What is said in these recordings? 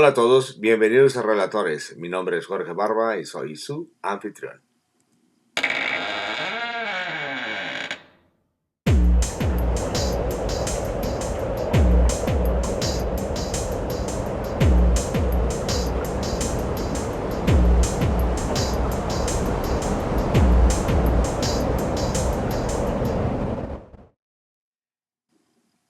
Hola a todos, bienvenidos a Relatores. Mi nombre es Jorge Barba y soy su anfitrión.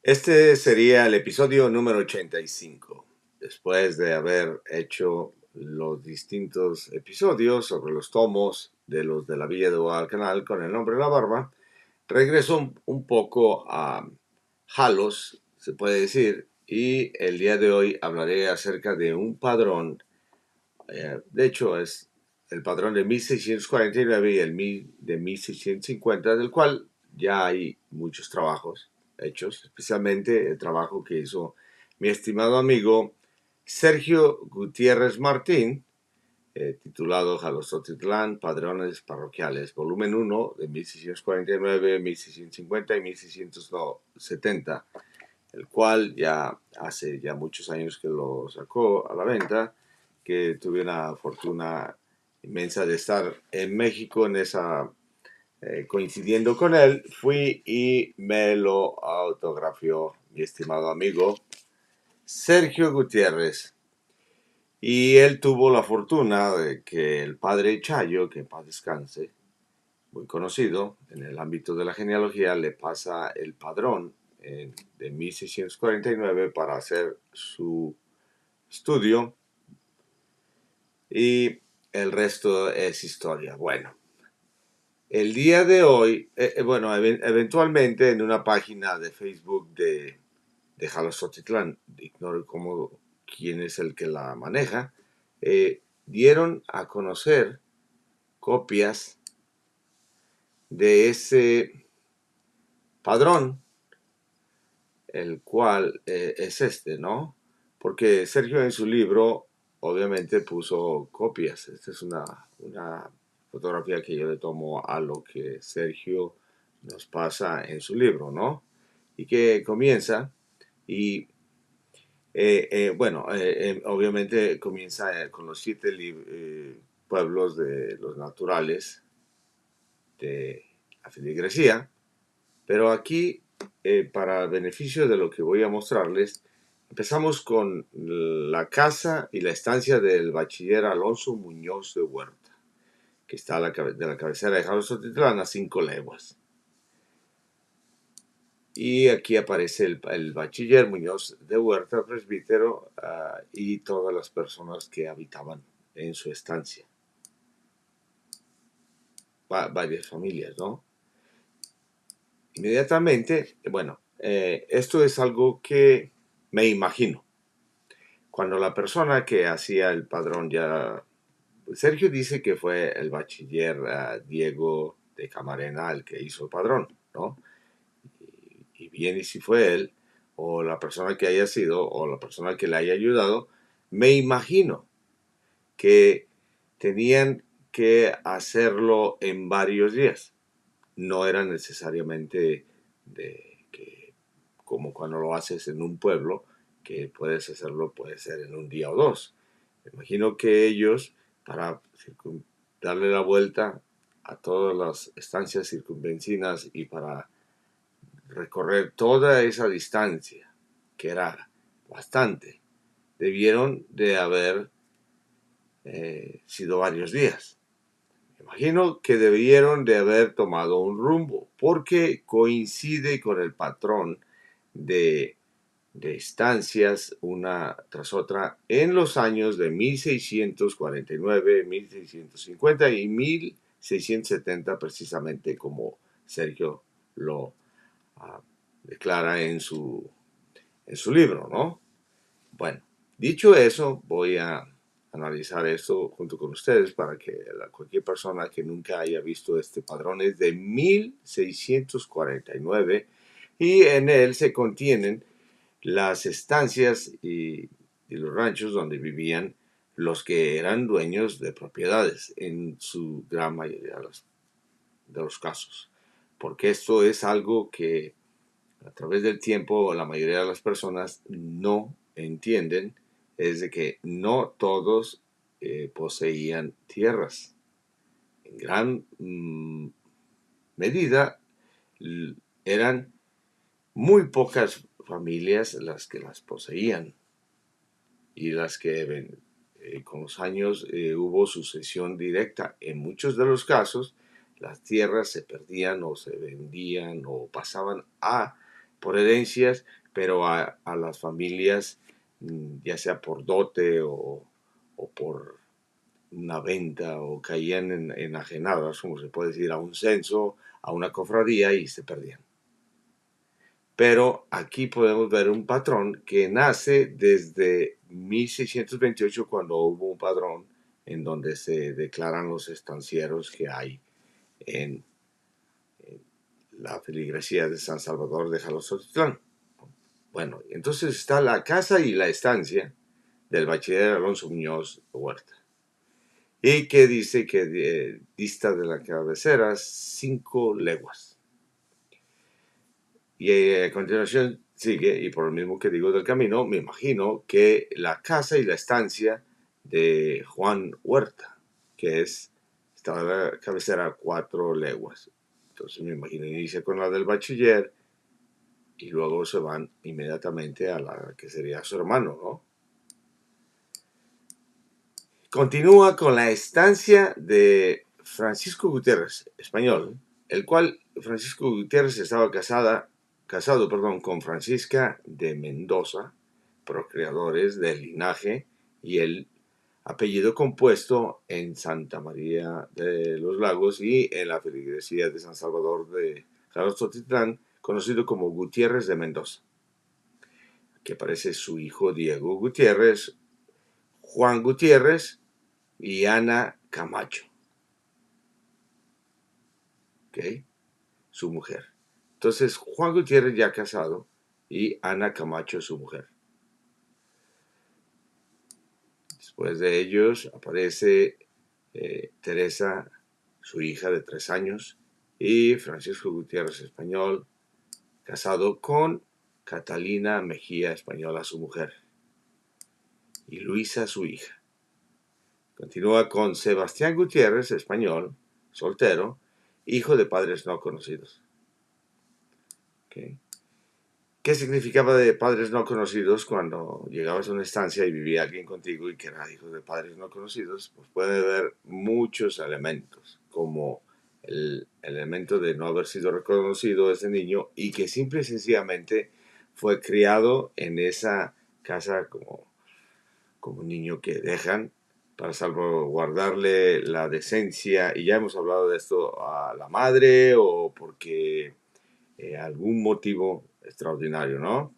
Este sería el episodio número 85. Después de haber hecho los distintos episodios sobre los tomos de los de la Villa de Guadalcanal con el nombre de la Barba, regreso un poco a Jalos, se puede decir, y el día de hoy hablaré acerca de un padrón. De hecho, es el padrón de 1649 y el de 1650, del cual ya hay muchos trabajos hechos, especialmente el trabajo que hizo mi estimado amigo Sergio Gutiérrez Martín, titulado Jalostotitlán, Padrones Parroquiales, volumen 1 de 1649, 1650 y 1670, el cual ya hace ya muchos años que lo sacó a la venta, que tuve una fortuna inmensa de estar en México en esa, coincidiendo con él, fui y me lo autografió mi estimado amigo Sergio Gutiérrez. Y él tuvo la fortuna de que el padre Chayo, que en paz descanse, muy conocido en el ámbito de la genealogía, le pasa el padrón de 1649 para hacer su estudio y el resto es historia. Bueno, el día de hoy, eventualmente en una página de Facebook de Jalostotitlán, ignoro quién es el que la maneja, dieron a conocer copias de ese padrón, el cual es este, ¿no? Porque Sergio en su libro obviamente puso copias. Esta es una fotografía que yo le tomo a lo que Sergio nos pasa en su libro, ¿no? Y que comienza y obviamente comienza con los 7 pueblos de los naturales de la feligresía, pero aquí, para beneficio de lo que voy a mostrarles, empezamos con la casa y la estancia del bachiller Alonso Muñoz de Huerta, que está de la cabecera de Jalostotitlán a 5 leguas. Y aquí aparece el bachiller Muñoz de Huerta, presbítero, y todas las personas que habitaban en su estancia. Varias familias, ¿no? Inmediatamente, esto es algo que me imagino. Cuando la persona que hacía el padrón ya... Sergio dice que fue el bachiller Diego de Camarena el que hizo el padrón, ¿no? Y bien, y si fue él, o la persona que haya sido, o la persona que le haya ayudado, me imagino que tenían que hacerlo en varios días. No era necesariamente como cuando lo haces en un pueblo, que puedes hacerlo, puede ser en un día o dos. Me imagino que ellos, para darle la vuelta a todas las estancias circunvencinas y para recorrer toda esa distancia, que era bastante, debieron de haber sido varios días. Me imagino que debieron de haber tomado un rumbo, porque coincide con el patrón de estancias una tras otra en los años de 1649, 1650 y 1670, precisamente como Sergio lo declara en su libro, ¿no? Bueno, dicho eso, voy a analizar esto junto con ustedes para que cualquier persona que nunca haya visto este padrón es de 1649 y en él se contienen las estancias y los ranchos donde vivían los que eran dueños de propiedades en su gran mayoría de los casos. Porque esto es algo que a través del tiempo la mayoría de las personas no entienden, es de que no todos poseían tierras. En gran medida eran muy pocas familias las que las poseían y las que con los años hubo sucesión directa. En muchos de los casos, las tierras se perdían o se vendían o pasaban por herencias, pero a las familias, ya sea por dote o por una venta, o caían en enajenadas, como se puede decir, a un censo, a una cofradía, y se perdían. Pero aquí podemos ver un patrón que nace desde 1628, cuando hubo un padrón en donde se declaran los estancieros que hay en la feligresía de San Salvador de Jalostotitlán. Bueno, entonces está la casa y la estancia del bachiller Alonso Muñoz Huerta, y que dice que dista de la cabecera 5 leguas. Y a continuación sigue, y por lo mismo que digo del camino, me imagino que la casa y la estancia de Juan Huerta, que estaba a la cabecera a 4 leguas. Entonces me imagino inicia con la del bachiller y luego se van inmediatamente a la que sería su hermano, ¿no? Continúa con la estancia de Francisco Gutiérrez, español, el cual Francisco Gutiérrez estaba casado con Francisca de Mendoza, procreadores del linaje y el apellido compuesto en Santa María de los Lagos y en la feligresía de San Salvador de Jalostotitlán, conocido como Gutiérrez de Mendoza. Aquí aparece su hijo Diego Gutiérrez, Juan Gutiérrez y Ana Camacho, ¿ok? Su mujer. Entonces, Juan Gutiérrez ya casado y Ana Camacho su mujer. Después de ellos aparece Teresa, su hija de 3 años, y Francisco Gutiérrez español, casado con Catalina Mejía española, su mujer, y Luisa, su hija. Continúa con Sebastián Gutiérrez español, soltero, hijo de padres no conocidos. ¿Okay? ¿Qué significaba de padres no conocidos? Cuando llegabas a una estancia y vivía alguien contigo y que era hijo de padres no conocidos, pues puede haber muchos elementos, como el elemento de no haber sido reconocido ese niño y que simple y sencillamente fue criado en esa casa como un niño que dejan para salvaguardarle la decencia, y ya hemos hablado de esto, a la madre, o porque algún motivo extraordinario, ¿no?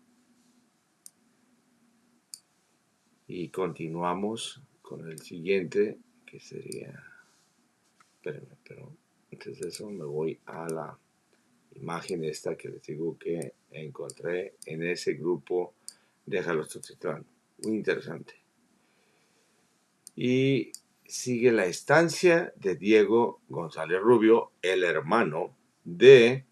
Y continuamos con el siguiente, que sería, espérenme, pero antes de eso me voy a la imagen esta que les digo que encontré en ese grupo de Jalostotitlán. Muy interesante. Y sigue la estancia de Diego González Rubio, el hermano de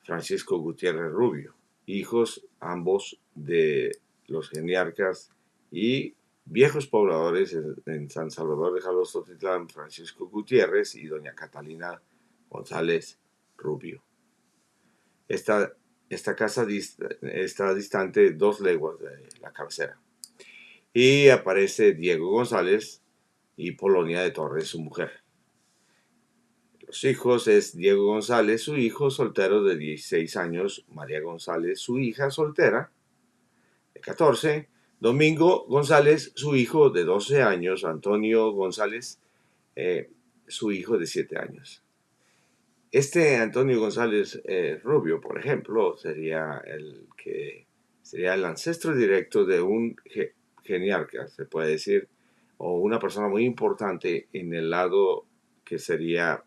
Francisco Gutiérrez Rubio, hijos ambos de los geniarcas y viejos pobladores en San Salvador de Jalostotitlán, Francisco Gutiérrez y doña Catalina González Rubio. Esta casa está distante 2 leguas de la cabecera. Y aparece Diego González y Polonia de Torres, su mujer. Los hijos es Diego González, su hijo soltero de 16 años, María González, su hija soltera de 14, Domingo González, su hijo de 12 años, Antonio González, su hijo de 7 años. Este Antonio González Rubio, por ejemplo, sería el ancestro directo de un geniarca, se puede decir, o una persona muy importante en el lado que sería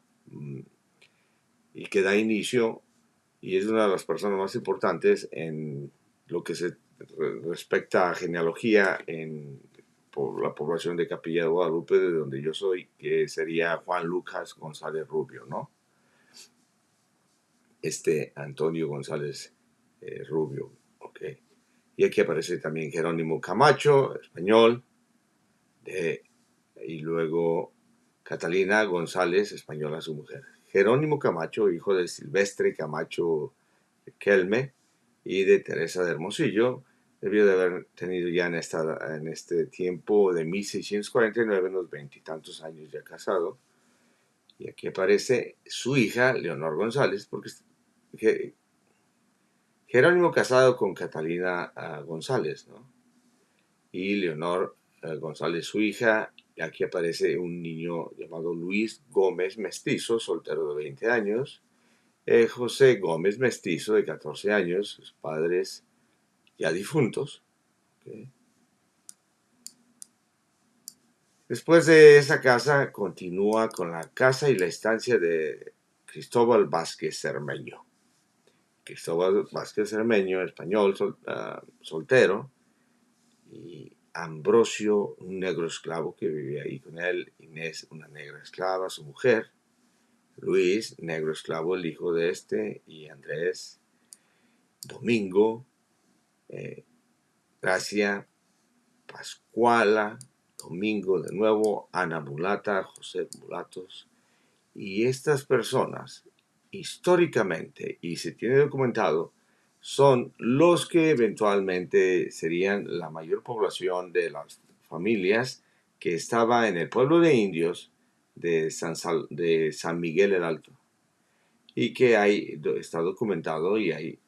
y que da inicio, y es una de las personas más importantes en lo que se respecta a genealogía por la población de Capilla de Guadalupe, de donde yo soy, que sería Juan Lucas González Rubio, ¿no? Antonio González Rubio, ¿ok? Y aquí aparece también Jerónimo Camacho, español, y luego Catalina González, española, su mujer. Jerónimo Camacho, hijo de Silvestre Camacho Kelme y de Teresa de Hermosillo, debió de haber tenido ya en este tiempo de 1649 unos veintitantos años ya casado. Y aquí aparece su hija, Leonor González, porque Jerónimo casado con Catalina González, ¿no? Y Leonor González, su hija. Aquí aparece un niño llamado Luis Gómez Mestizo, soltero de 20 años. José Gómez Mestizo, de 14 años, sus padres ya difuntos. ¿Okay? Después de esa casa, continúa con la casa y la estancia de Cristóbal Vázquez Cermeño. Cristóbal Vázquez Cermeño, español, soltero, y Ambrosio, un negro esclavo que vivía ahí con él, Inés, una negra esclava, su mujer, Luis, negro esclavo, el hijo de este, y Andrés, Domingo, Gracia, Pascuala, Domingo de nuevo, Ana Mulata, José Mulatos. Y estas personas, históricamente, y se tiene documentado, son los que eventualmente serían la mayor población de las familias que estaba en el pueblo de indios de San Miguel el Alto. Y que está documentado y hay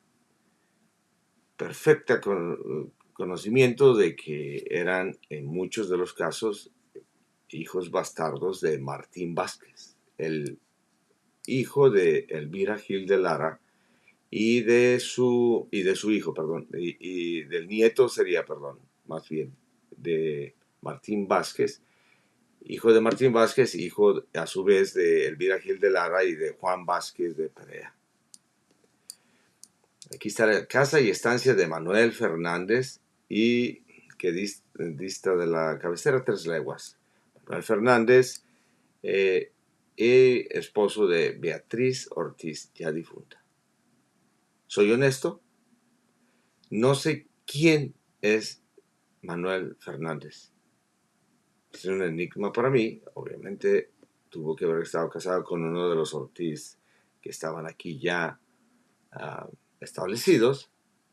perfecto conocimiento de que eran en muchos de los casos hijos bastardos de Martín Vázquez, el hijo de Elvira Gil de Lara y de su hijo, perdón, y del nieto sería, perdón, más bien, de Martín Vázquez, hijo de Martín Vázquez, hijo a su vez de Elvira Gil de Lara y de Juan Vázquez de Perea. Aquí está la casa y estancia de Manuel Fernández y que dista de la cabecera 3 leguas. Manuel Fernández, esposo de Beatriz Ortiz, ya difunta. ¿Soy honesto? No sé quién es Manuel Fernández. Es un enigma para mí. Obviamente tuvo que haber estado casado con uno de los Ortiz que estaban aquí ya establecidos,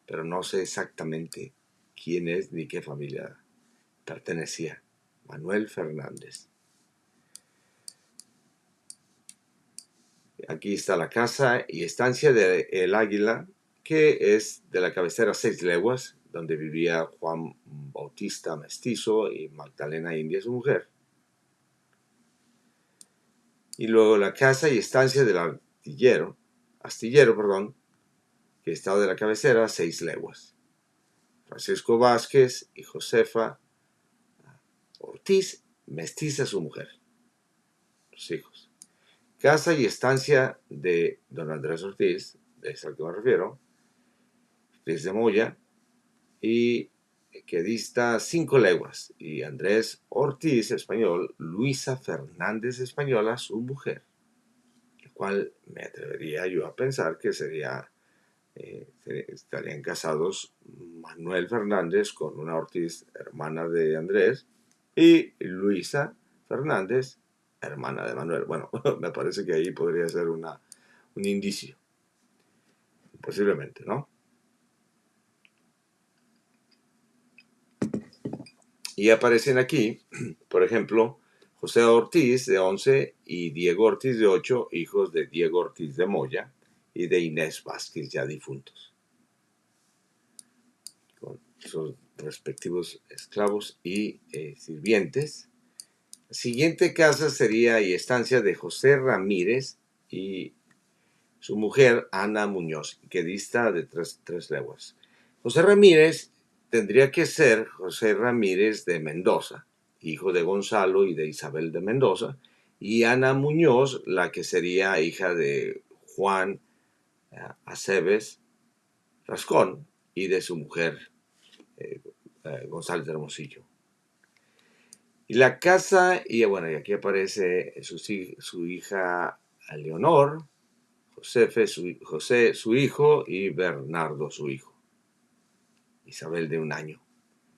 pero no sé exactamente quién es ni qué familia pertenecía. Manuel Fernández. Aquí está la casa y estancia de El Águila, que es de la cabecera 6 leguas, donde vivía Juan Bautista Mestizo y Magdalena India, su mujer. Y luego la casa y estancia del astillero, que estaba de la cabecera 6 leguas. Francisco Vázquez y Josefa Ortiz, mestiza su mujer, los hijos. Casa y estancia de don Andrés Ortiz, de ese al que me refiero, Ortiz de Moya, y que dista 5 leguas. Y Andrés Ortiz, español, Luisa Fernández, española, su mujer. El cual me atrevería yo a pensar que estarían casados Manuel Fernández con una Ortiz, hermana de Andrés, y Luisa Fernández, hermana de Manuel. Bueno, me parece que ahí podría ser un indicio. Posiblemente, ¿no? Y aparecen aquí, por ejemplo, José Ortiz, de 11, y Diego Ortiz, de 8, hijos de Diego Ortiz de Moya y de Inés Vázquez, ya difuntos, con sus respectivos esclavos y sirvientes. La siguiente casa sería y estancia de José Ramírez y su mujer Ana Muñoz, que dista de 3 leguas. José Ramírez tendría que ser José Ramírez de Mendoza, hijo de Gonzalo y de Isabel de Mendoza, y Ana Muñoz, la que sería hija de Juan Aceves Rascón y de su mujer González de Hermosillo. Y la casa, y bueno, y aquí aparece su hija Leonor, José su hijo y Bernardo su hijo. Isabel de 1 año.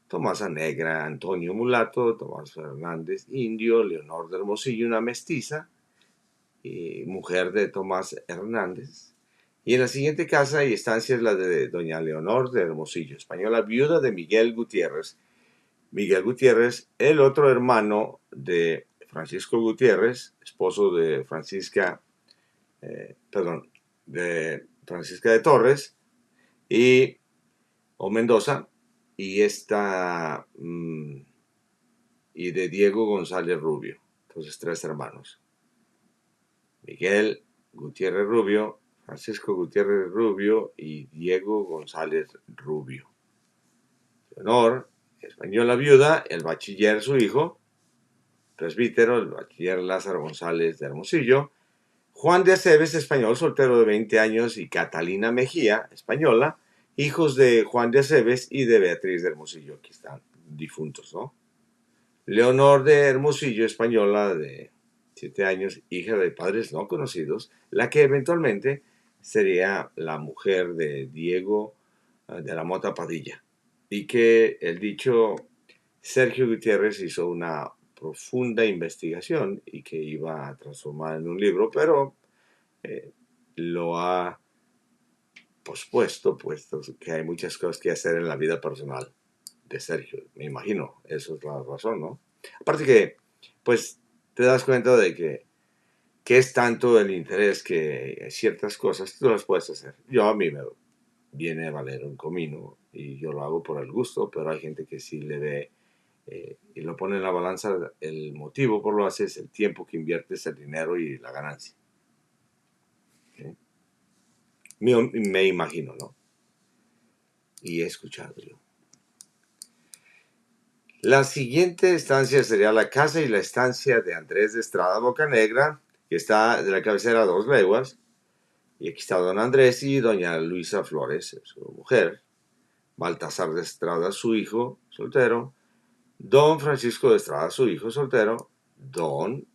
Tomasa Negra, Antonio Mulato, Tomás Fernández Indio, Leonor de Hermosillo, una mestiza, y mujer de Tomás Hernández. Y en la siguiente casa y estancia es la de doña Leonor de Hermosillo, española, viuda de Miguel Gutiérrez. Miguel Gutiérrez, el otro hermano de Francisco Gutiérrez, esposo de Francisca, de Francisca de Torres o Mendoza, y y de Diego González Rubio. Entonces, 3 hermanos. Miguel Gutiérrez Rubio, Francisco Gutiérrez Rubio y Diego González Rubio. Leonor, española viuda, el bachiller su hijo, presbítero, el bachiller Lázaro González de Hermosillo. Juan de Aceves, español, soltero de 20 años, y Catalina Mejía, española, hijos de Juan de Aceves y de Beatriz de Hermosillo. Aquí están difuntos, ¿no? Leonor de Hermosillo, española de 7 años, hija de padres no conocidos, la que eventualmente sería la mujer de Diego de la Mota Padilla, y que el dicho Sergio Gutiérrez hizo una profunda investigación y que iba a transformar en un libro, pero lo ha pospuesto, puesto que hay muchas cosas que hacer en la vida personal de Sergio. Me imagino, eso es la razón, ¿no? Aparte que, pues, te das cuenta de que es tanto el interés que ciertas cosas tú las puedes hacer. A mí me viene a valer un comino y yo lo hago por el gusto, pero hay gente que sí le ve y lo pone en la balanza. El motivo por lo hace es el tiempo que inviertes, el dinero y la ganancia. ¿Okay? Me imagino, ¿no? Y he escuchado yo. La siguiente estancia sería la casa y la estancia de Andrés de Estrada Bocanegra, que está de la cabecera a 2 leguas. Y aquí está don Andrés y doña Luisa Flores, su mujer. Baltasar de Estrada, su hijo soltero. Don Francisco de Estrada, su hijo soltero. Don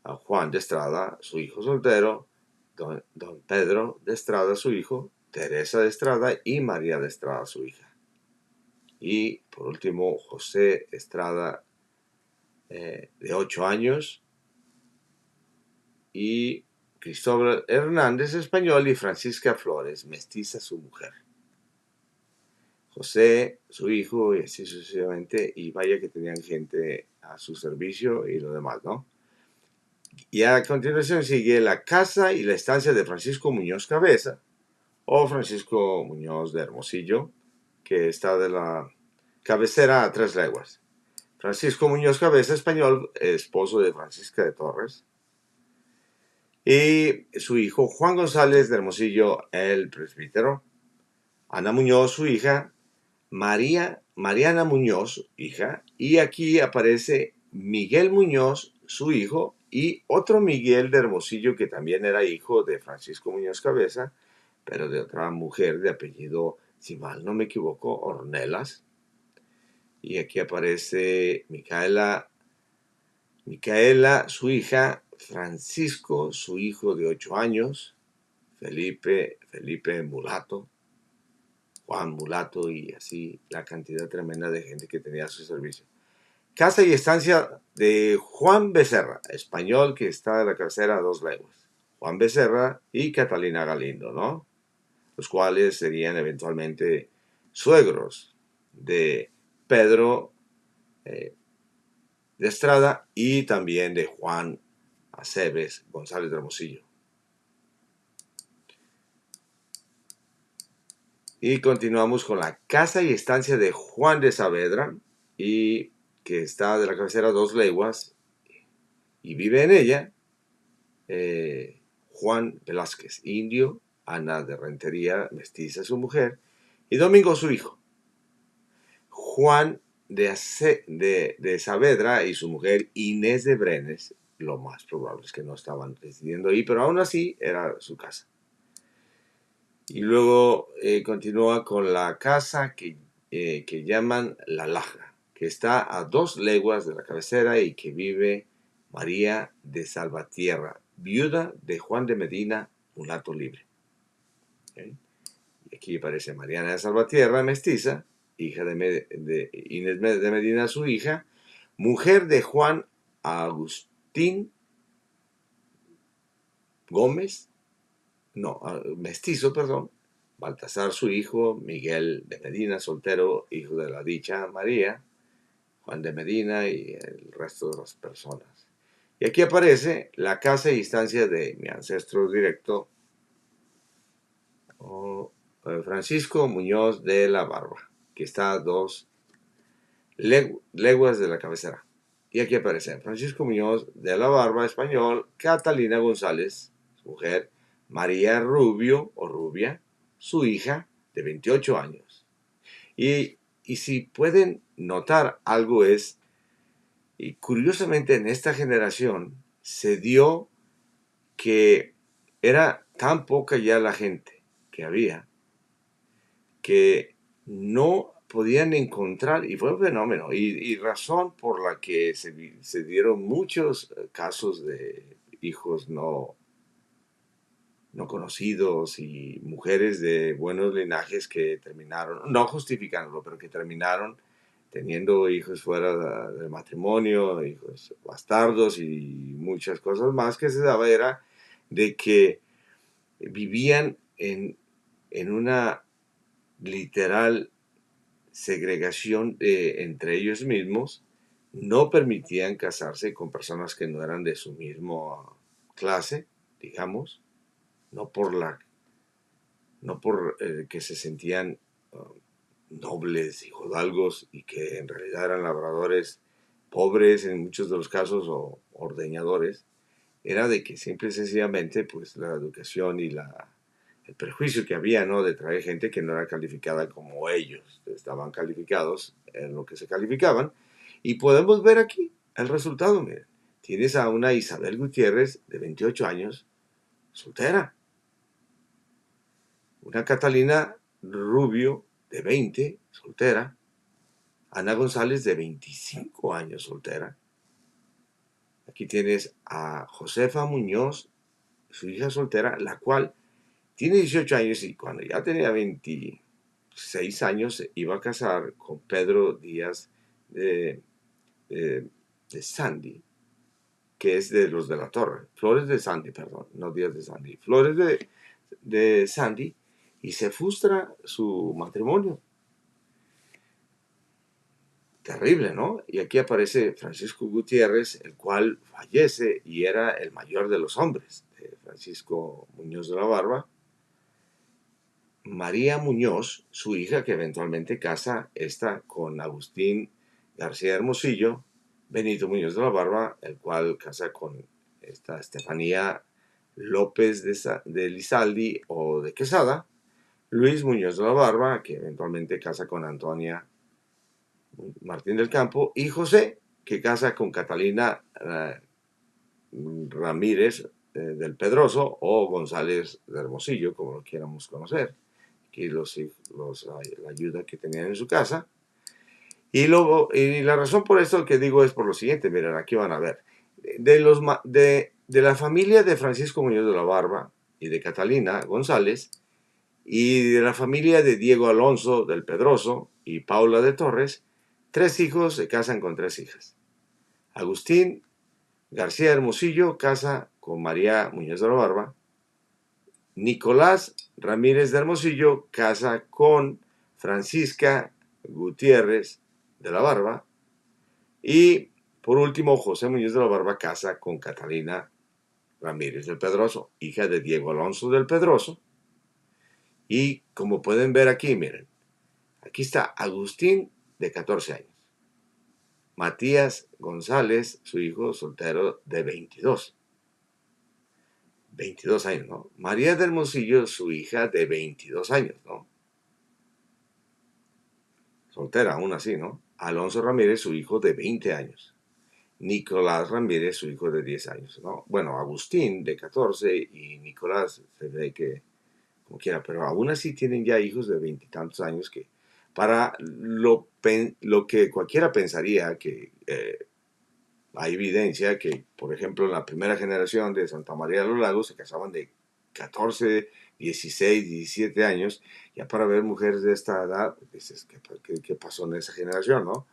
Juan de Estrada, su hijo soltero. Don Pedro de Estrada, su hijo. Teresa de Estrada y María de Estrada, su hija. Y por último, José Estrada, de 8 años, y Cristóbal Hernández, español, y Francisca Flores, mestiza, su mujer. José, su hijo, y así sucesivamente, y vaya que tenían gente a su servicio y lo demás, ¿no? Y a continuación sigue la casa y la estancia de Francisco Muñoz Cabeza, o Francisco Muñoz de Hermosillo, que está de la cabecera a 3 leguas. Francisco Muñoz Cabeza, español, esposo de Francisca de Torres, y su hijo Juan González de Hermosillo, el presbítero. Ana Muñoz, su hija. Mariana Muñoz, hija. Y aquí aparece Miguel Muñoz, su hijo, y otro Miguel de Hermosillo, que también era hijo de Francisco Muñoz Cabeza, pero de otra mujer de apellido, si mal no me equivoco, Ornelas. Y aquí aparece Micaela, su hija. Francisco, su hijo de 8 años. Felipe Mulato. Juan Mulato, y así la cantidad tremenda de gente que tenía a su servicio. Casa y estancia de Juan Becerra, español, que está de la cabecera a 2 leguas. Juan Becerra y Catalina Galindo, ¿no? Los cuales serían eventualmente suegros de Pedro de Estrada y también de Juan Aceves González de Hermosillo. Y continuamos con la casa y estancia de Juan de Saavedra, y que está de la cabecera a 2 leguas, y vive en ella Juan Velázquez, indio, Ana de Rentería, mestiza, su mujer, y Domingo, su hijo. Juan de Saavedra y su mujer Inés de Brenes, lo más probable es que no estaban residiendo ahí, pero aún así era su casa. Y luego continúa con la casa que llaman La Laja, que está a 2 leguas de la cabecera y que vive María de Salvatierra, viuda de Juan de Medina, mulato libre. ¿Okay? Y aquí aparece Mariana de Salvatierra, mestiza, hija de Inés de Medina, su hija, mujer de Juan Agustín Gómez, no, mestizo, perdón, Baltasar su hijo, Miguel de Medina, soltero, hijo de la dicha María, Juan de Medina y el resto de las personas. Y aquí aparece la casa e instancia de mi ancestro directo, Francisco Muñoz de la Barba, que está a 2 leguas de la cabecera. Y aquí aparece Francisco Muñoz de la Barba, español, Catalina González, su mujer, María Rubio o Rubia, su hija de 28 años. Y si pueden notar algo es, y curiosamente en esta generación se dio que era tan poca ya la gente que había que no podían encontrar, y fue un fenómeno, y razón por la que se dieron muchos casos de hijos no conocidos y mujeres de buenos linajes que terminaron, no justificándolo, pero que terminaron teniendo hijos fuera del matrimonio, hijos bastardos y muchas cosas más que se daba era de que vivían en una literal segregación entre ellos mismos, no permitían casarse con personas que no eran de su misma clase, digamos, no por que se sentían nobles y jodalgos y que en realidad eran labradores pobres en muchos de los casos o ordeñadores, era de que simple y sencillamente pues la educación y el prejuicio que había, ¿no? De traer gente que no era calificada como ellos, estaban calificados en lo que se calificaban, y podemos ver aquí el resultado, miren, tienes a una Isabel Gutiérrez de 28 años, soltera, una Catalina Rubio de 20, soltera, Ana González de 25 años, soltera. Aquí tienes a Josefa Muñoz, su hija soltera, la cual tiene 18 años y cuando ya tenía 26 años se iba a casar con Pedro Díaz de, de Sandy, que es de los de la Torre. Flores de Sandy, perdón, no Díaz de Sandy. Flores de Sandy, y se frustra su matrimonio. Terrible, ¿no? Y aquí aparece Francisco Gutiérrez, el cual fallece y era el mayor de los hombres, de Francisco Muñoz de la Barba. María Muñoz, su hija, que eventualmente casa esta con Agustín García Hermosillo, Benito Muñoz de la Barba, el cual casa con esta Estefanía López de Lizaldi o de Quesada, Luis Muñoz de la Barba, que eventualmente casa con Antonia Martín del Campo, y José, que casa con Catalina Ramírez del Pedroso o González de Hermosillo, como lo quieramos conocer. Aquí la ayuda que tenían en su casa. Y la razón por esto que digo es por lo siguiente, miren, aquí van a ver. De la familia de Francisco Muñoz de la Barba y de Catalina González, y de la familia de Diego Alonso del Pedroso y Paula de Torres, 3 hijos se casan con 3 hijas. Agustín García Hermosillo casa con María Muñoz de la Barba. Nicolás Ramírez de Hermosillo casa con Francisca Gutiérrez de la Barba. Y por último, José Muñoz de la Barba casa con Catalina Ramírez del Pedroso, hija de Diego Alonso del Pedroso. Y como pueden ver aquí, miren, aquí está Agustín de 14 años. Matías González, su hijo soltero de 22 años, ¿no? María del Hermosillo, su hija de 22 años, ¿no? Soltera, aún así, ¿no? Alonso Ramírez, su hijo de 20 años. Nicolás Ramírez, su hijo de 10 años, ¿no? Bueno, Agustín de 14 y Nicolás se ve que como quiera, pero aún así tienen ya hijos de 20 y tantos años que para lo que cualquiera pensaría que hay evidencia que, por ejemplo, en la primera generación de Santa María de los Lagos se casaban de 14, 16, 17 años, ya para ver mujeres de esta edad, dices, ¿qué pasó en esa generación, no?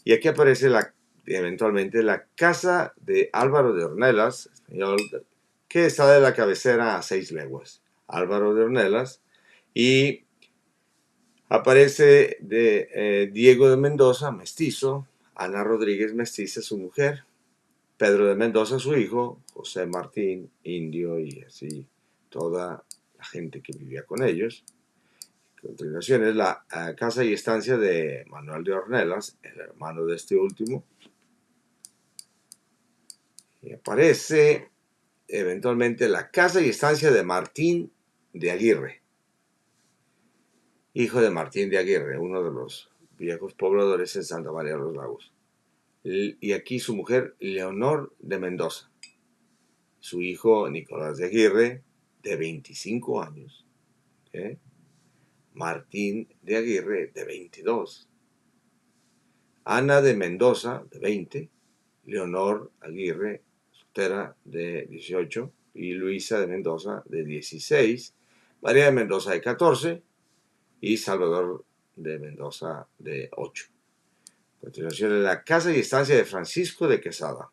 Y aquí aparece eventualmente la casa de Álvaro de Ornelas, español, que está de la cabecera a 6 leguas. Álvaro de Ornelas. Y aparece de Diego de Mendoza, mestizo, Ana Rodríguez, mestiza, su mujer, Pedro de Mendoza, su hijo, José Martín, indio, y así toda la gente que vivía con ellos. A continuación es la casa y estancia de Manuel de Ornelas, el hermano de este último. Y aparece eventualmente la casa y estancia de Martín de Aguirre, hijo de Martín de Aguirre, uno de los viejos pobladores en Santa María de los Lagos. Y aquí su mujer, Leonor de Mendoza. Su hijo, Nicolás de Aguirre, de 25 años. Martín de Aguirre, de 22. Ana de Mendoza, de 20. Leonor Aguirre, soltera, de 18. Y Luisa de Mendoza, de 16. María de Mendoza, de 14. Y Salvador de Mendoza, de 8. A continuación, en la casa y estancia de Francisco de Quesada,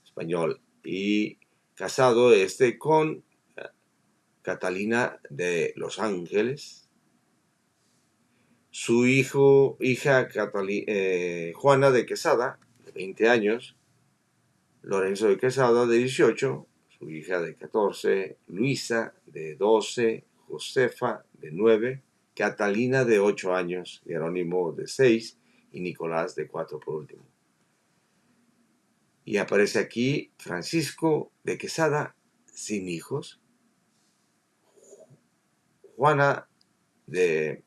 español, y casado con Catalina de Los Ángeles. Su hija Juana de Quesada, de 20 años, Lorenzo de Quesada, de 18, su hija de 14, Luisa, de 12, Josefa, de 9, Catalina, de 8 años, Jerónimo, de 6, y Nicolás, de 4 por último. Y aparece aquí Francisco de Quesada, sin hijos, Juana de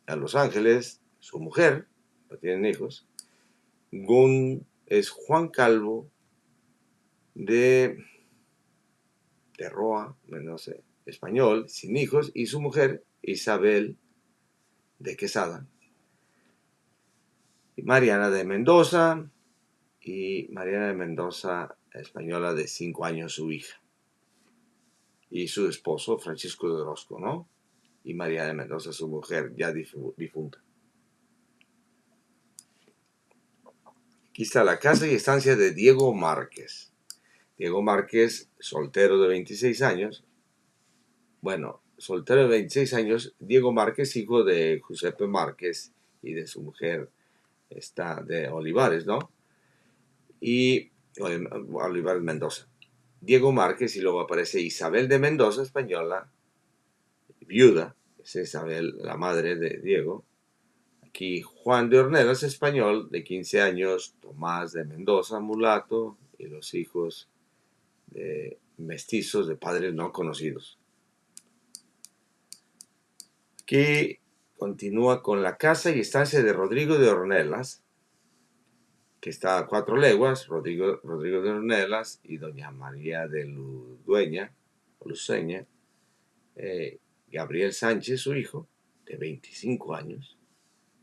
Los Ángeles, su mujer, no tienen hijos, es Juan Calvo de Roa, no sé, español, sin hijos, y su mujer, Isabel de Quesada. Y Mariana de Mendoza, española, de 5 años, su hija. Y su esposo, Francisco de Orozco, ¿no? Y María de Mendoza, su mujer, ya difunta. Aquí está la casa y estancia de Diego Márquez. Diego Márquez, soltero, de 26 años. Bueno, soltero de 26 años, Diego Márquez, hijo de Giuseppe Márquez y de su mujer, de Olivares, ¿no? Y Olivares Mendoza. Diego Márquez, y luego aparece Isabel de Mendoza, española, viuda, es Isabel, la madre de Diego. Aquí Juan de Ornelas, español, de 15 años, Tomás de Mendoza, mulato, y los hijos de mestizos de padres no conocidos. Aquí continúa con la casa y estancia de Rodrigo de Ornelas, que está a 4 leguas, Rodrigo de Ornelas y doña María de Luceña, Gabriel Sánchez, su hijo, de 25 años,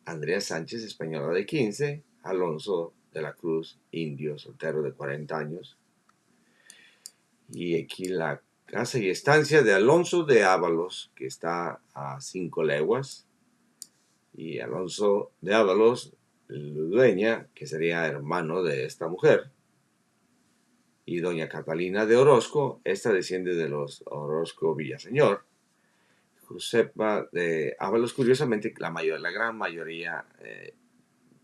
Andrea Sánchez, española, de 15, Alonso de la Cruz, indio, soltero, de 40 años. Y aquí la casa y estancia de Alonso de Ábalos, que está a 5 leguas, y Alonso de Ábalos, Ludueña, que sería hermano de esta mujer, y doña Catalina de Orozco, esta desciende de los Orozco Villaseñor. Josefa de Ábalos, curiosamente, la gran mayoría,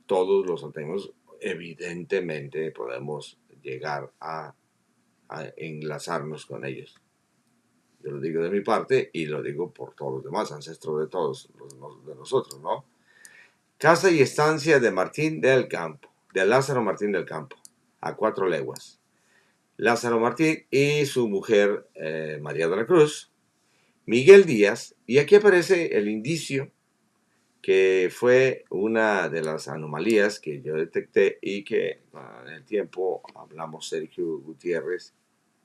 todos los salteños, evidentemente podemos llegar a enlazarnos con ellos. Yo lo digo de mi parte y lo digo por todos los demás, ancestros de todos de nosotros, ¿no? Casa y estancia de Martín del Campo, de Lázaro Martín del Campo, a 4 leguas. Lázaro Martín y su mujer, María de la Cruz, Miguel Díaz, y aquí aparece el indicio que fue una de las anomalías que yo detecté y que en el tiempo hablamos Sergio Gutiérrez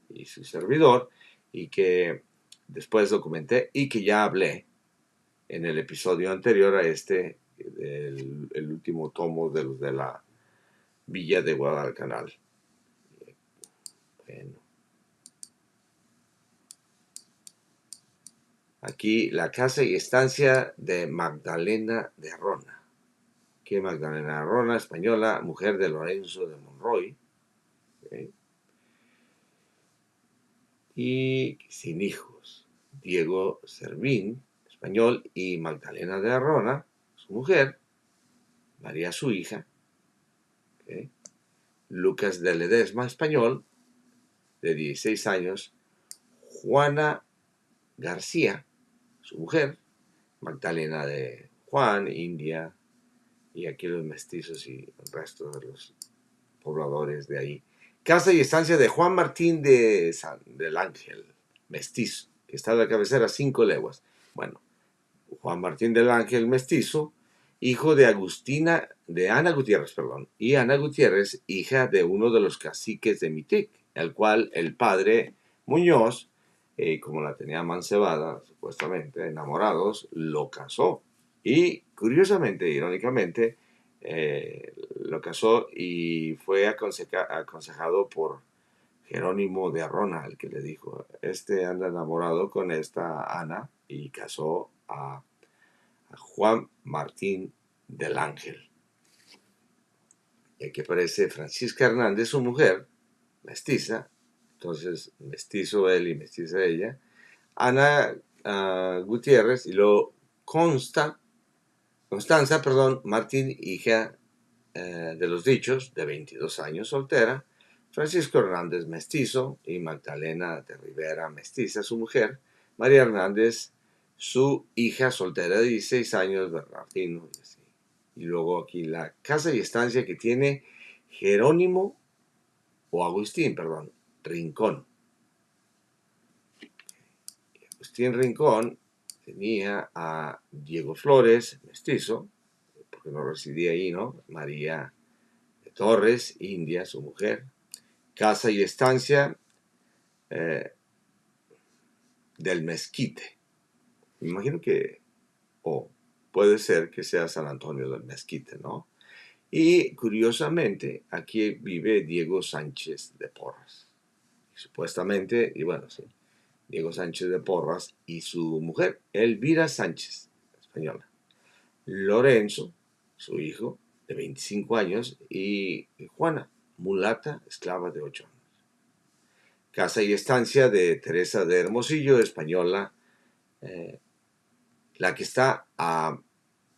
y su servidor, y que después documenté y que ya hablé en el episodio anterior a el último tomo de la Villa de Guadalcanal. Bueno. Aquí la casa y estancia de Magdalena de Arrona. Que Magdalena de Arrona, española, mujer de Lorenzo de Monroy. ¿Okay? Y sin hijos. Diego Servín, español, y Magdalena de Arrona, su mujer, María su hija. ¿Okay? Lucas de Ledesma, español, de 16 años. Juana García, su mujer, Magdalena de Juan, India, y aquí los mestizos y el resto de los pobladores de ahí. Casa y estancia de Juan Martín del Ángel, mestizo, que está a la cabecera 5 leguas. Bueno, Juan Martín del Ángel, mestizo, hijo de Ana Gutiérrez, y Ana Gutiérrez, hija de uno de los caciques de Mitic, el cual el padre Muñoz, como la tenía mancebada, supuestamente, enamorados, lo casó. Y curiosamente, irónicamente, lo casó y fue aconsejado por Jerónimo de Arrona, el que le dijo, anda enamorado con esta Ana, y casó a Juan Martín del Ángel. Y aquí aparece Francisca Hernández, su mujer, mestiza, entonces mestizo él y mestiza ella, Ana Gutiérrez, y luego Constanza, Martín, hija de los Dichos, de 22 años, soltera, Francisco Hernández, mestizo, y Magdalena de Rivera, mestiza, su mujer, María Hernández, su hija soltera de 16 años, Bernardino, y así. Y luego aquí la casa y estancia que tiene Jerónimo, o Agustín, Rincón. Agustín Rincón tenía a Diego Flores, mestizo, porque no residía ahí, ¿no? María de Torres, India, su mujer. Casa y estancia del Mezquite. Me imagino que, puede ser que sea San Antonio del Mezquite, ¿no? Y curiosamente, aquí vive Diego Sánchez de Porras. Supuestamente, y bueno, sí, Diego Sánchez de Porras y su mujer, Elvira Sánchez, española. Lorenzo, su hijo, de 25 años, y Juana, mulata, esclava de 8 años. Casa y estancia de Teresa de Hermosillo, española, la que está a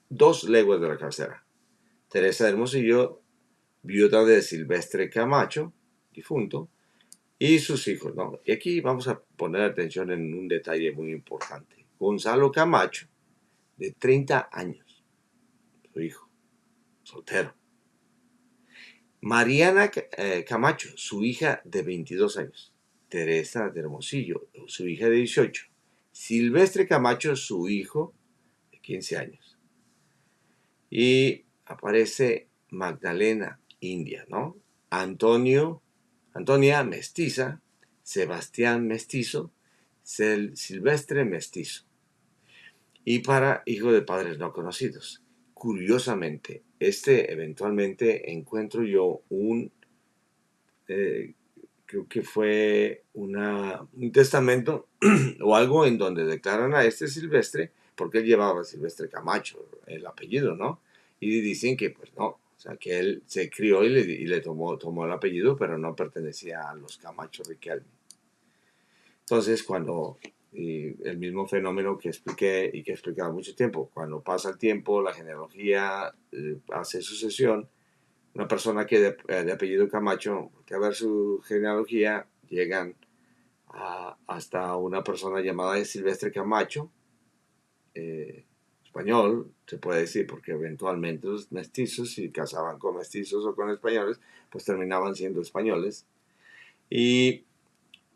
2 leguas de la cabecera. Teresa de Hermosillo, viuda de Silvestre Camacho, difunto, y sus hijos, ¿no? Y aquí vamos a poner atención en un detalle muy importante. Gonzalo Camacho, de 30 años, su hijo, soltero. Mariana Camacho, su hija de 22 años. Teresa de Hermosillo, su hija de 18. Silvestre Camacho, su hijo de 15 años. Y aparece Magdalena, India, ¿no? Antonia, mestiza. Sebastián, mestizo. Silvestre, mestizo. Y para hijo de padres no conocidos. Curiosamente, eventualmente encuentro yo creo que fue un testamento o algo en donde declaran a este Silvestre, porque él llevaba Silvestre Camacho, el apellido, ¿no? Y dicen que pues no, o sea, que él se crió y le tomó el apellido, pero no pertenecía a los Camacho Riquelme. Entonces, el mismo fenómeno que expliqué y que he explicado mucho tiempo, cuando pasa el tiempo, la genealogía hace sucesión, una persona que de apellido Camacho, que a ver su genealogía, llegan hasta una persona llamada Silvestre Camacho, español, se puede decir, porque eventualmente los mestizos, si casaban con mestizos o con españoles, pues terminaban siendo españoles. Y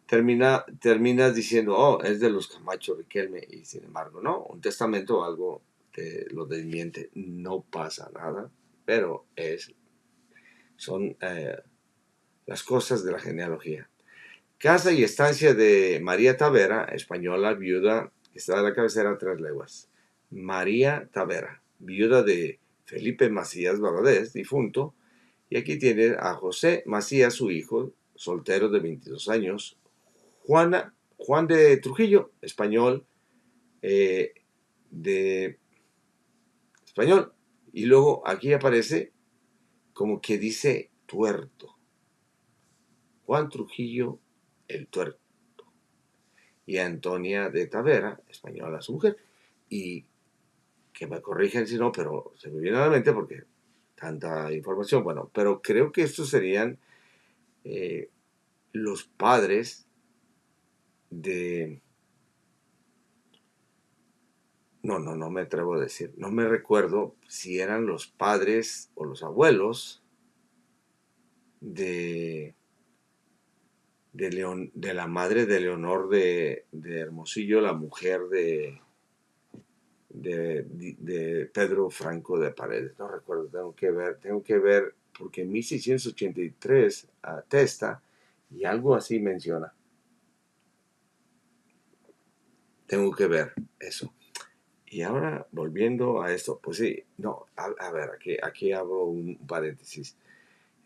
terminas diciendo, oh, es de los Camacho Riquelme, y sin embargo, no, un testamento o algo lo desmiente, no pasa nada, pero son las cosas de la genealogía. Casa y estancia de María Tavera, española, viuda, que está a la cabecera a 3 leguas. María Tavera, viuda de Felipe Macías Valadez, difunto, y aquí tiene a José Macías, su hijo, soltero de 22 años. Juan de Trujillo, español, de español. Y luego aquí aparece como que dice tuerto. Juan Trujillo, el tuerto. Y Antonia de Tavera, española su mujer. Y que me corrijan si no, pero se me viene a la mente porque tanta información. Bueno, pero creo que estos serían los padres de... No me atrevo a decir. No me recuerdo si eran los padres o los abuelos de de la madre de Leonor de Hermosillo, la mujer de Pedro Franco de Paredes. No recuerdo, tengo que ver, porque en 1683 atesta y algo así menciona. Tengo que ver eso. Y ahora, volviendo a esto, pues sí, no, a ver, aquí abro un paréntesis.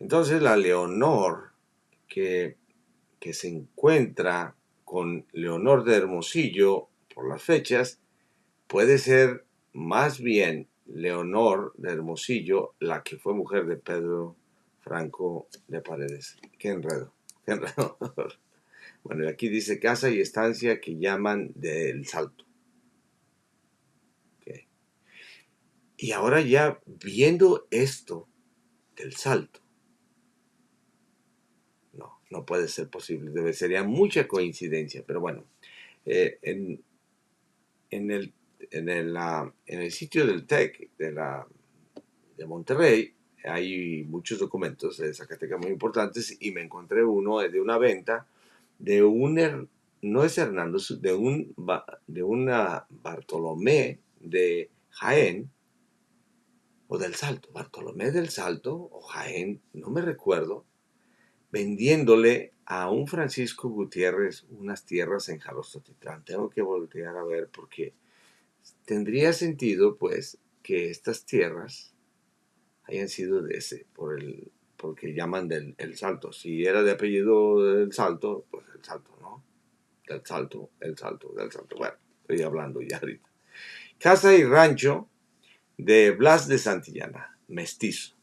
Entonces, la Leonor que se encuentra con Leonor de Hermosillo por las fechas, puede ser más bien Leonor de Hermosillo, la que fue mujer de Pedro Franco de Paredes. Qué enredo, qué enredo. Bueno, aquí dice casa y estancia que llaman del Salto. Okay. Y ahora ya viendo esto del Salto, no puede ser posible, sería mucha coincidencia, pero bueno, en el en el sitio del TEC de Monterrey hay muchos documentos de Zacatecas muy importantes y me encontré uno de una venta de no es Hernando, de una Bartolomé de Jaén o del Salto, Bartolomé del Salto o Jaén, no me recuerdo, vendiéndole a un Francisco Gutiérrez unas tierras en Jalostotitlan. Tengo que voltear a ver porque tendría sentido, pues, que estas tierras hayan sido de ese, porque llaman del el Salto. Si era de apellido del Salto, pues el Salto, ¿no? Del Salto, el Salto, del Salto. Bueno, estoy hablando ya ahorita. Casa y rancho de Blas de Santillana, mestizo,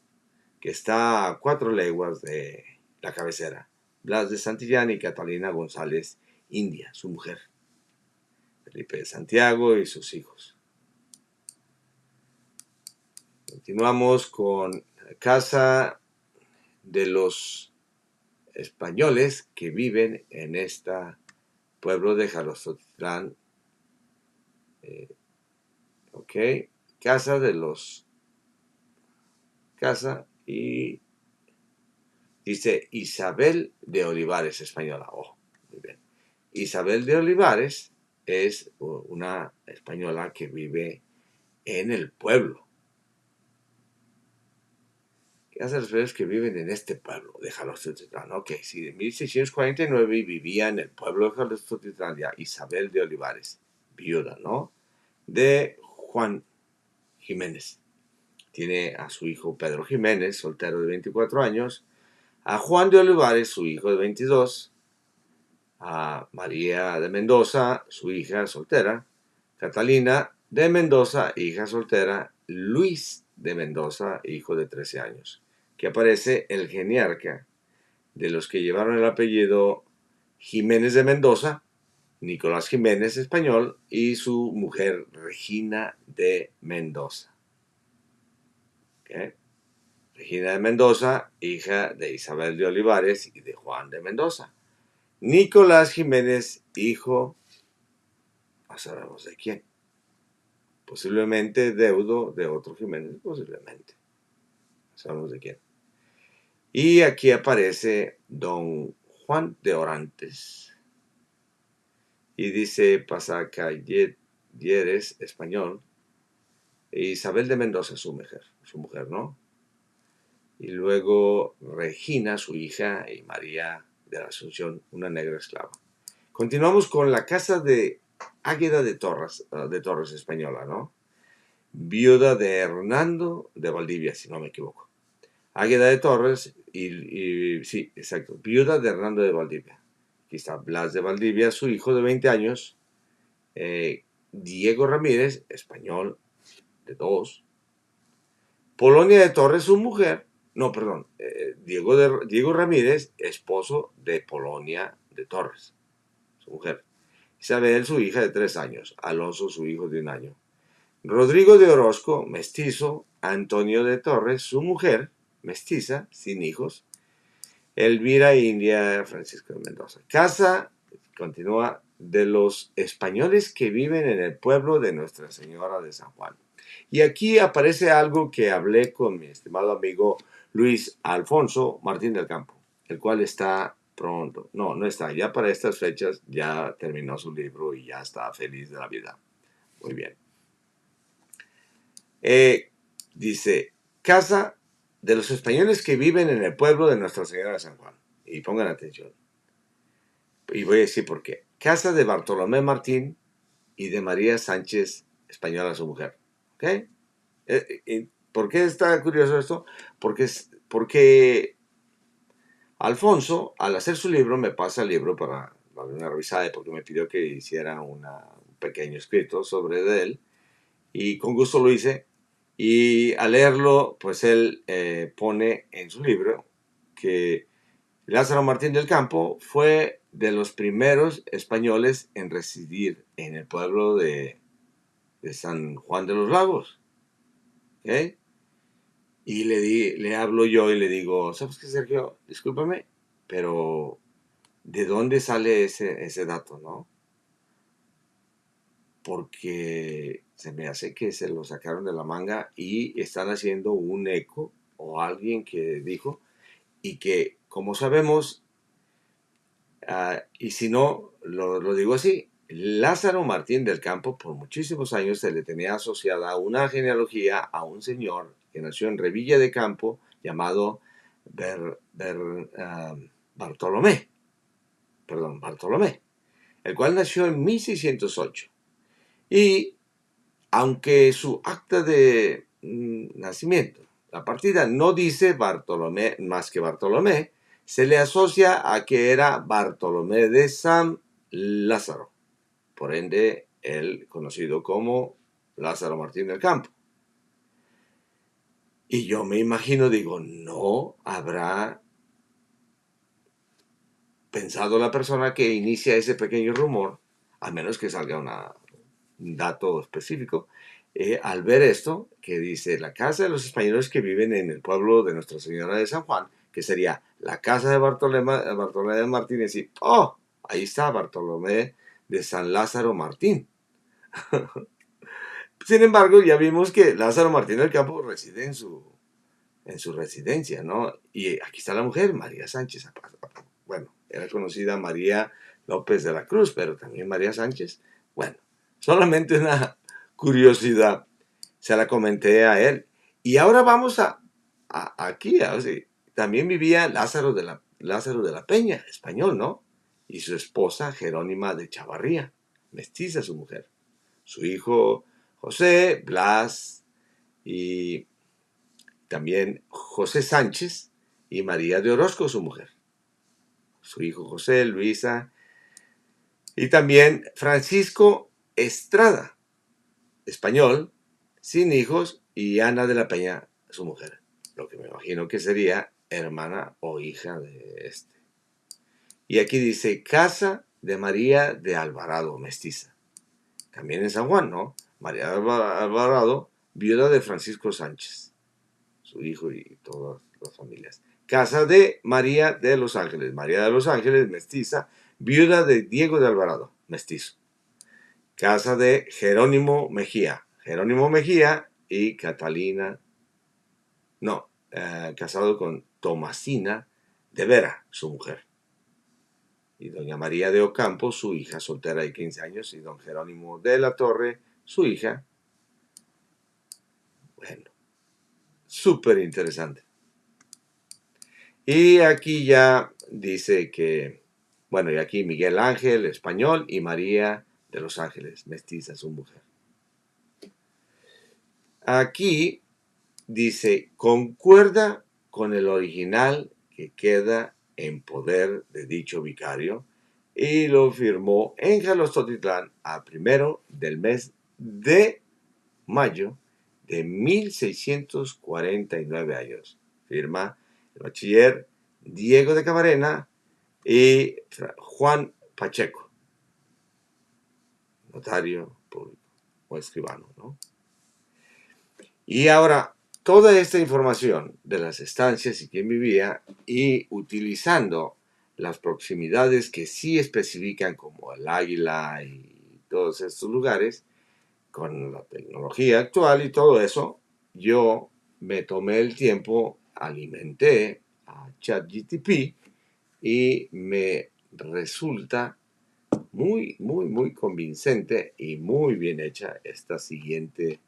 que está a 4 leguas de la cabecera. Blas de Santillana y Catalina González India, su mujer. Felipe de Santiago y sus hijos. Continuamos con casa de los españoles que viven en este pueblo de Jalostotitlán. Ok, casa de los... Casa y... Dice Isabel de Olivares, española. Oh, muy bien. Isabel de Olivares es una española que vive en el pueblo. ¿Qué hacen los españoles que viven en este pueblo de Jalostotitlán? Ok, sí, de 1649 vivía en el pueblo de Jalostotitlán ya Isabel de Olivares, viuda, ¿no? De Juan Jiménez. Tiene a su hijo Pedro Jiménez, soltero de 24 años, a Juan de Olivares, su hijo de 22, a María de Mendoza, su hija soltera, Catalina de Mendoza, hija soltera, Luis de Mendoza, hijo de 13 años, que aparece el geniarca de los que llevaron el apellido Jiménez de Mendoza, Nicolás Jiménez, español, y su mujer Regina de Mendoza. ¿Okay? Regina de Mendoza, hija de Isabel de Olivares y de Juan de Mendoza. Nicolás Jiménez, hijo, no sabemos de quién. Posiblemente deudo de otro Jiménez, posiblemente. No sabemos de quién. Y aquí aparece don Juan de Orantes. Y dice Pasacalleres, español. E Isabel de Mendoza, su mujer, ¿no? Y luego Regina, su hija, y María de la Asunción, una negra esclava. Continuamos con la casa de Águeda de Torres española, ¿no? Viuda de Hernando de Valdivia, si no me equivoco. Águeda de Torres, sí, exacto, viuda de Hernando de Valdivia. Aquí está Blas de Valdivia, su hijo de 20 años, Diego Ramírez, español, de 2. Polonia de Torres, su mujer. No, perdón. Diego Ramírez, esposo de Polonia de Torres, su mujer. Isabel, su hija de 3 años. Alonso, su hijo de 1 año. Rodrigo de Orozco, mestizo. Antonio de Torres, su mujer, mestiza, sin hijos. Elvira India, Francisco de Mendoza. Casa, continúa, de los españoles que viven en el pueblo de Nuestra Señora de San Juan. Y aquí aparece algo que hablé con mi estimado amigo Luis Alfonso Martín del Campo, el cual está pronto, no está, ya para estas fechas ya terminó su libro y ya está feliz de la vida. Muy bien. Dice, casa de los españoles que viven en el pueblo de Nuestra Señora de San Juan. Y pongan atención. Y voy a decir por qué. Casa de Bartolomé Martín y de María Sánchez, española su mujer. ¿Ok? ¿Por qué está curioso esto? Porque Alfonso, al hacer su libro, me pasa el libro para darle una revisada, porque me pidió que hiciera un pequeño escrito sobre él, y con gusto lo hice. Y al leerlo, pues él pone en su libro que Lázaro Martín del Campo fue de los primeros españoles en residir en el pueblo de San Juan de los Lagos. ¿Okay? Y le hablo yo y le digo, ¿sabes qué, Sergio? Discúlpame, pero ¿de dónde sale ese dato, no? Porque se me hace que se lo sacaron de la manga y están haciendo un eco o alguien que dijo, y que, como sabemos, y si no, lo digo así, Lázaro Martín del Campo por muchísimos años se le tenía asociada una genealogía a un señor que nació en Revilla de Campo llamado Bartolomé, el cual nació en 1608. Y aunque su acta de nacimiento, la partida, no dice Bartolomé más que Bartolomé, se le asocia a que era Bartolomé de San Lázaro, por ende, él conocido como Lázaro Martín del Campo. Y yo me imagino, digo, no habrá pensado la persona que inicia ese pequeño rumor, a menos que salga un dato específico, al ver esto, que dice la casa de los españoles que viven en el pueblo de Nuestra Señora de San Juan, que sería la casa de Bartolomé de Martínez, y ¡oh! Ahí está Bartolomé de San Lázaro Martín. Sin embargo, ya vimos que Lázaro Martín del Campo reside en su residencia, ¿no? Y aquí está la mujer, María Sánchez. Bueno, era conocida María López de la Cruz, pero también María Sánchez. Bueno, solamente una curiosidad, se la comenté a él. Y ahora vamos aquí, también vivía Lázaro de la Peña, español, ¿no? Y su esposa Jerónima de Chavarría, mestiza su mujer. Su hijo José, Blas y también José Sánchez y María de Orozco, su mujer. Su hijo José, Luisa y también Francisco Estrada, español, sin hijos, y Ana de la Peña, su mujer, lo que me imagino que sería hermana o hija de este. Y aquí dice, casa de María de Alvarado, mestiza. También en San Juan, ¿no? María de Alvarado, viuda de Francisco Sánchez, su hijo y todas las familias. Casa de María de los Ángeles, mestiza, viuda de Diego de Alvarado, mestizo. Casa de Jerónimo Mejía y Catalina, casado con Tomasina de Vera, su mujer. Y doña María de Ocampo, su hija, soltera de 15 años, y don Jerónimo de la Torre, su hija. Bueno, súper interesante. Y aquí ya dice que, bueno, y aquí Miguel Ángel, español, y María de los Ángeles, mestiza, su mujer. Aquí dice, concuerda con el original que queda en poder de dicho vicario y lo firmó en Jalostotitlán a 1 del mes de mayo de 1649 años. Firma el bachiller Diego de Camarena y Juan Pacheco, notario público o escribano, ¿no? Y ahora, toda esta información de las estancias y quién vivía, y utilizando las proximidades que sí especifican como el Águila y todos estos lugares, con la tecnología actual y todo eso, yo me tomé el tiempo, alimenté a ChatGPT y me resulta muy, muy, muy convincente y muy bien hecha esta siguiente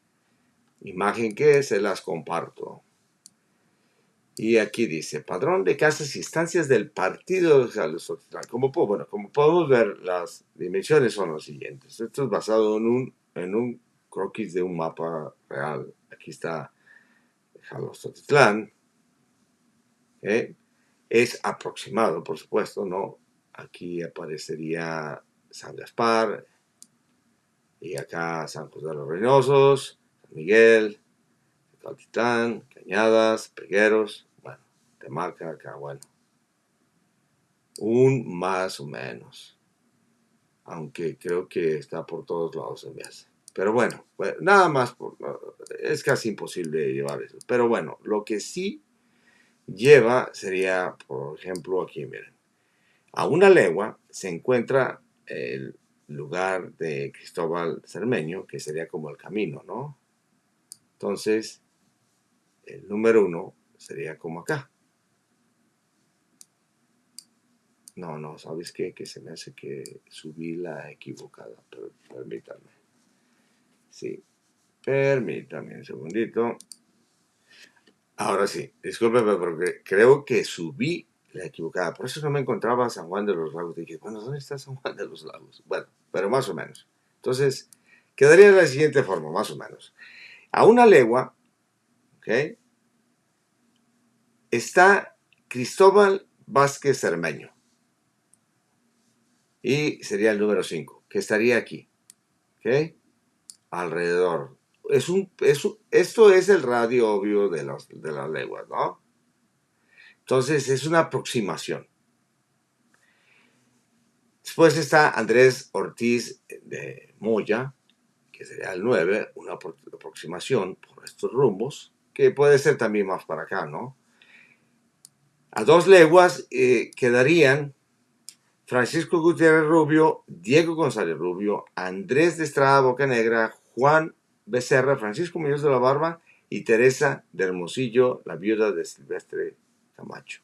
imagen que se las comparto. Y aquí dice, padrón de casas y estancias del partido de Jalostotitlán. Como podemos ver, las dimensiones son las siguientes. Esto es basado en un croquis de un mapa real. Aquí está Jalostotitlán. Es aproximado, por supuesto, ¿no? Aquí aparecería San Gaspar, y acá San José de los Reynosos, San Miguel, Caltitlán, Cañadas, Pegueros, bueno, Temaca, acá, bueno, un más o menos, aunque creo que está por todos lados en hace. Pero bueno, nada más, es casi imposible llevar eso. Pero bueno, lo que sí lleva sería, por ejemplo, aquí, miren, a 1 legua se encuentra el lugar de Cristóbal Cermeño, que sería como el camino, ¿no? Entonces, el número 1 sería como acá. No, ¿sabes qué? Que se me hace que subí la equivocada. Pero permítanme. Sí, permítanme un segundito. Ahora sí, discúlpeme porque creo que subí la equivocada. Por eso no me encontraba San Juan de los Lagos. Dije, bueno, ¿dónde está San Juan de los Lagos? Bueno, pero más o menos. Entonces, quedaría de la siguiente forma, más o menos. A 1 legua, ¿ok? Está Cristóbal Vázquez Cermeño. Y sería el número 5, que estaría aquí, ¿ok? Alrededor. Esto es el radio obvio de las leguas, ¿no? Entonces es una aproximación. Después está Andrés Ortiz de Moya, que sería el 9, una aproximación por estos rumbos, que puede ser también más para acá, ¿no? A 2 leguas quedarían Francisco Gutiérrez Rubio, Diego González Rubio, Andrés de Estrada Bocanegra, Juan Becerra, Francisco Muñoz de la Barba y Teresa de Hermosillo, la viuda de Silvestre Camacho.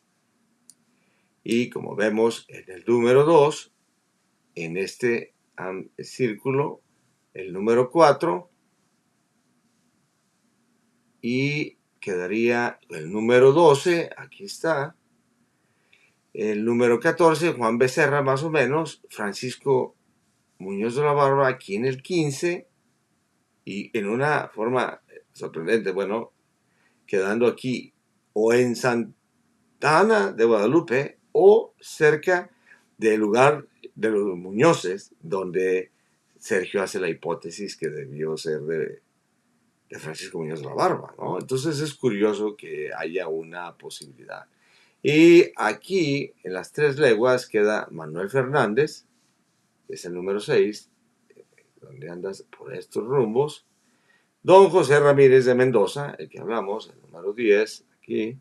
Y como vemos en el número 2, en este círculo, el número 4, y quedaría el número 12, aquí está, el número 14, Juan Becerra más o menos, Francisco Muñoz de la Barba aquí en el 15, y en una forma sorprendente, bueno, quedando aquí o en Santa Ana de Guadalupe o cerca del lugar de los Muñozes, donde Sergio hace la hipótesis que debió ser de Francisco Muñoz de la Barba, ¿no? Entonces es curioso que haya una posibilidad. Y aquí, en las 3 leguas, queda Manuel Fernández, que es el número 6, donde andas por estos rumbos. Don José Ramírez de Mendoza, el que hablamos, el número 10, aquí.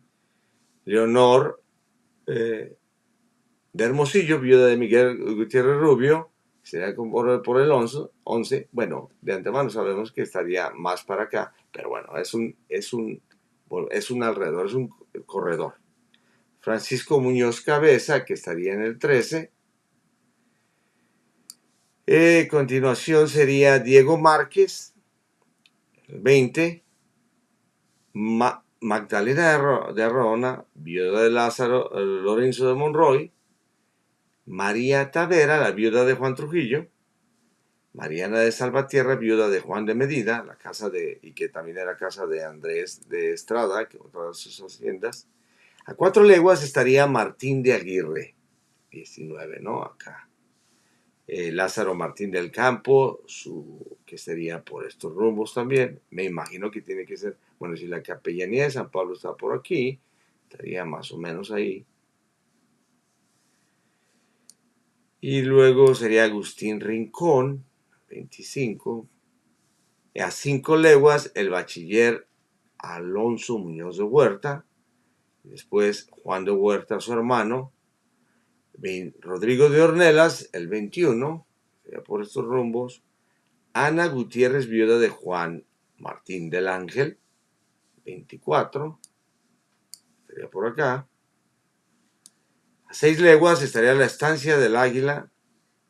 Leonor de Hermosillo, viuda de Miguel Gutiérrez Rubio, sería por el 11. Bueno, de antemano sabemos que estaría más para acá, pero bueno, es un alrededor, es un corredor. Francisco Muñoz Cabeza, que estaría en el 13. Continuación sería Diego Márquez, el 20. Magdalena de Arrona, viuda de Lázaro Lorenzo de Monroy. María Tavera, la viuda de Juan Trujillo. Mariana de Salvatierra, viuda de Juan de Medina, y que también era casa de Andrés de Estrada, que con todas sus haciendas. A 4 leguas estaría Martín de Aguirre, 19, ¿no? Acá. Lázaro Martín del Campo, que sería por estos rumbos también. Me imagino que tiene que ser, bueno, si la capellanía de San Pablo está por aquí, estaría más o menos ahí. Y luego sería Agustín Rincón, 25. A 5 leguas, el bachiller Alonso Muñoz de Huerta. Después Juan de Huerta, su hermano. Rodrigo de Ornelas, el 21, sería por estos rumbos. Ana Gutiérrez, viuda de Juan Martín del Ángel, 24, sería por acá. A 6 leguas estaría la estancia del Águila,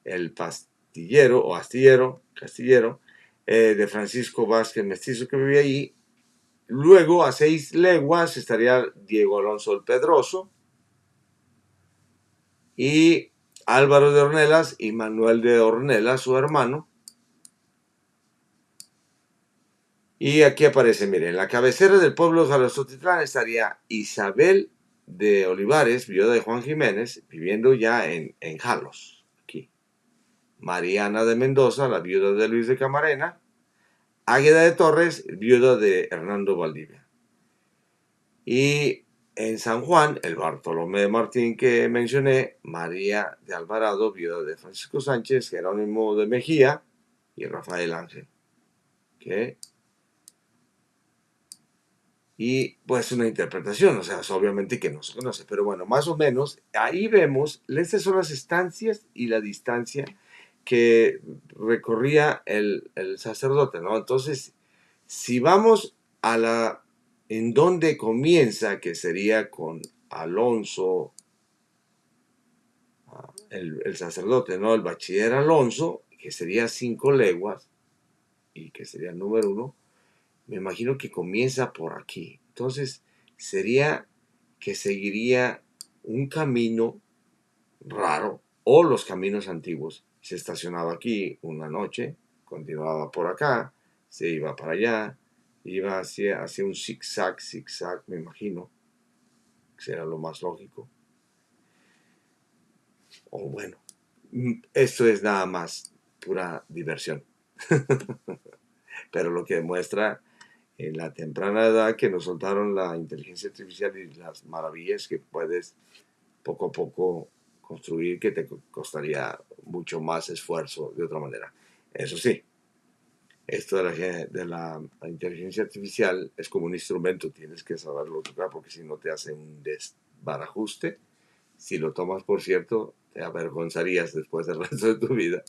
el pastillero o astillero, castillero, de Francisco Vázquez Mestizo, que vivía allí. Luego, a 6 leguas estaría Diego Alonso el Pedroso, y Álvaro de Ornelas y Manuel de Ornelas, su hermano. Y aquí aparece, miren, en la cabecera del pueblo de Jalostotitlán estaría Isabel de Olivares, viuda de Juan Jiménez, viviendo ya en Jalos, aquí. Mariana de Mendoza, la viuda de Luis de Camarena. Águeda de Torres, viuda de Hernando Valdivia. Y en San Juan, el Bartolomé de Martín que mencioné, María de Alvarado, viuda de Francisco Sánchez, Jerónimo de Mejía y Rafael Ángel. ¿Okay? Y pues una interpretación, o sea, obviamente que no se conoce, pero bueno, más o menos ahí vemos, estas son las estancias y la distancia que recorría el sacerdote, ¿no? Entonces, si vamos en donde comienza, que sería con Alonso, el sacerdote, ¿no? El bachiller Alonso, que sería 5 leguas, y que sería el número 1, me imagino que comienza por aquí. Entonces, sería que seguiría un camino raro, o los caminos antiguos. Se estacionaba aquí una noche, continuaba por acá, se iba para allá, iba hacia un zigzag, me imagino, que será lo más lógico. O bueno, esto es nada más pura diversión. Pero lo que demuestra en la temprana edad que nos soltaron la inteligencia artificial y las maravillas que puedes poco a poco construir, que te costaría mucho más esfuerzo de otra manera. Eso sí, esto de la inteligencia artificial es como un instrumento, tienes que saberlo tocar porque si no te hace un desbarajuste. Si lo tomas por cierto, te avergonzarías después del resto de tu vida.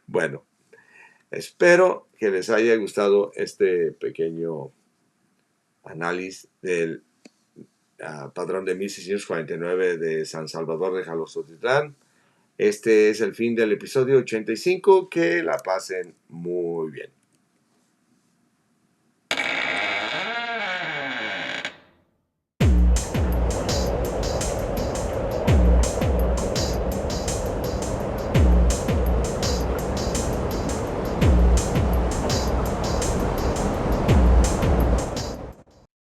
Bueno, espero que les haya gustado este pequeño análisis del padrón de 1649 de San Salvador de Jalostotitlán. Este es el fin del episodio 85. Que la pasen muy bien.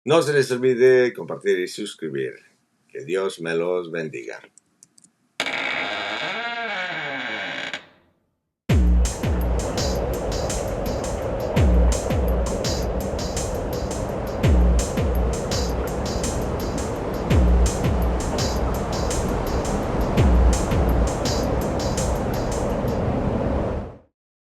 No se les olvide compartir y suscribir. Que Dios me los bendiga.